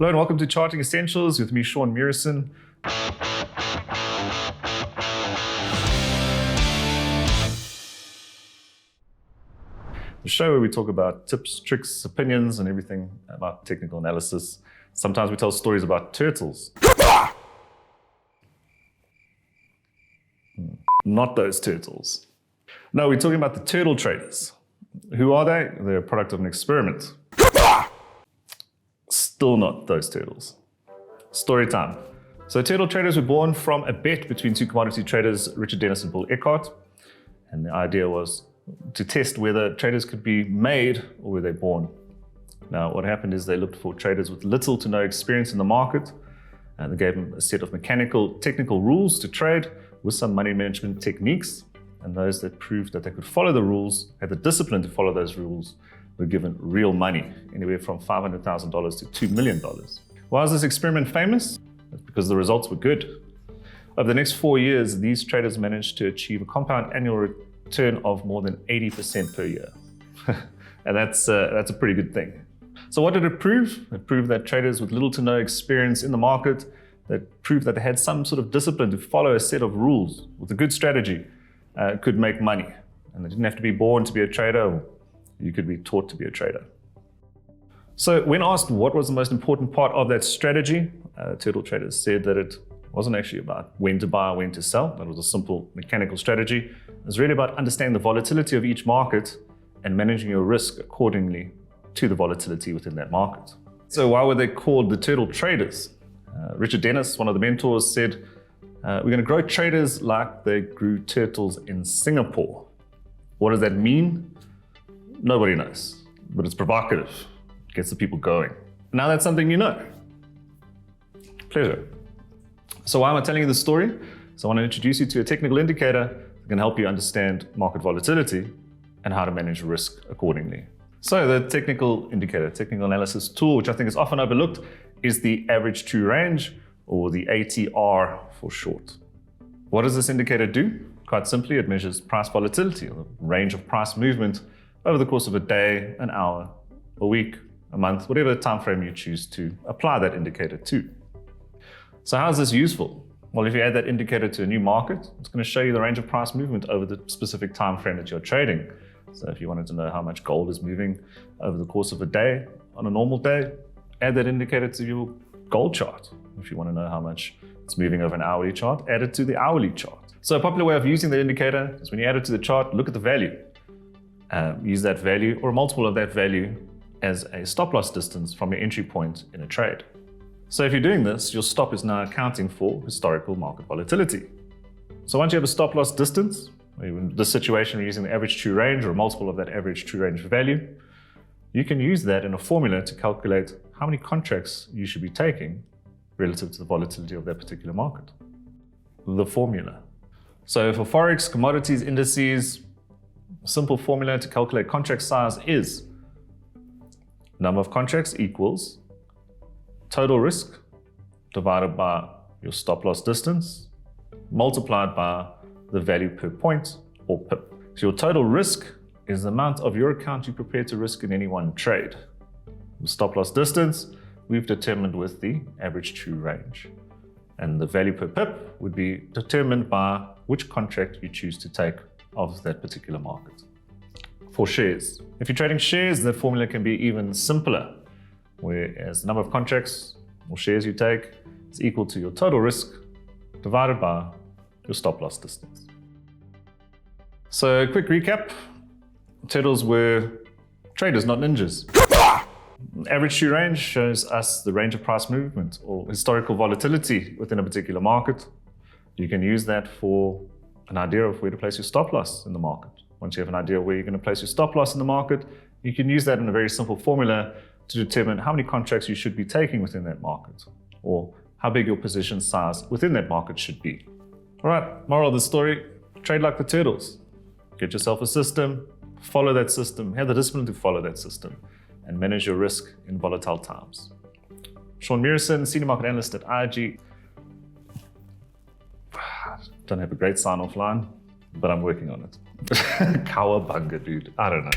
Hello and welcome to Charting Essentials with me, Shaun Murison. The show where we talk about tips, tricks, opinions, and everything about technical analysis. Sometimes we tell stories about turtles. Not those turtles. No, we're talking about the turtle traders. Who are they? They're a product of an experiment. Still not those turtles. Story time. So turtle traders were born from a bet between two commodity traders, Richard Dennis and Bill Eckhart. And the idea was to test whether traders could be made or were they born. Now, what happened is they looked for traders with little to no experience in the market, and they gave them a set of technical rules to trade with some money management techniques. And those that proved that they could follow the rules, had the discipline to follow those rules, were given real money, anywhere from $500,000 to $2 million. Why is this experiment famous? It's because the results were good. Over the next 4 years, these traders managed to achieve a compound annual return of more than 80% per year. And that's a pretty good thing. So what did it prove? It proved that traders with little to no experience in the market, that proved that they had some sort of discipline to follow a set of rules with a good strategy, could make money. And they didn't have to be born to be a trader, or you could be taught to be a trader. So when asked what was the most important part of that strategy, turtle traders said that it wasn't actually about when to buy or when to sell. That was a simple mechanical strategy. It was really about understanding the volatility of each market and managing your risk accordingly to the volatility within that market. So why were they called the turtle traders? Richard Dennis, one of the mentors, said, we're going to grow traders like they grew turtles in Singapore. What does that mean? Nobody knows, but it's provocative. It gets the people going. Now that's something you know. Pleasure. So why am I telling you this story? So I want to introduce you to a technical indicator that can help you understand market volatility and how to manage risk accordingly. So the technical indicator, technical analysis tool, which I think is often overlooked, is the average true range, or the ATR for short. What does this indicator do? Quite simply, it measures price volatility, or the range of price movement over the course of a day, an hour, a week, a month, whatever time frame you choose to apply that indicator to. So how is this useful? Well, if you add that indicator to a new market, it's going to show you the range of price movement over the specific time frame that you're trading. So if you wanted to know how much gold is moving over the course of a day, on a normal day, add that indicator to your gold chart. If you want to know how much it's moving over an hourly chart, add it to the hourly chart. So a popular way of using the indicator is when you add it to the chart, look at the value. Use that value or a multiple of that value as a stop loss distance from your entry point in a trade. So if you're doing this, your stop is now accounting for historical market volatility. So once you have a stop loss distance, in this situation we're using the average true range or a multiple of that average true range value, you can use that in a formula to calculate how many contracts you should be taking relative to the volatility of that particular market. The formula. So for forex, commodities, indices, a simple formula to calculate contract size is number of contracts equals total risk divided by your stop loss distance multiplied by the value per point, or pip. So your total risk is the amount of your account you prepare to risk in any one trade. The stop loss distance we've determined with the average true range. And the value per pip would be determined by which contract you choose to take of that particular market. For shares, if you're trading shares, that formula can be even simpler, whereas the number of contracts or shares you take is equal to your total risk divided by your stop loss distance. So a quick recap, turtles were traders, not ninjas. Average true range shows us the range of price movement or historical volatility within a particular market. You can use that for an idea of where to place your stop loss in the market. Once you have an idea of where you're going to place your stop loss in the market, you can use that in a very simple formula to determine how many contracts you should be taking within that market, or how big your position size within that market should be. All right, moral of the story, trade like the turtles. Get yourself a system, follow that system, have the discipline to follow that system, and manage your risk in volatile times. Shaun Murison, Senior Market Analyst at IG. Don't have a great sign-off line, but I'm working on it. Cowabunga, dude. I don't know.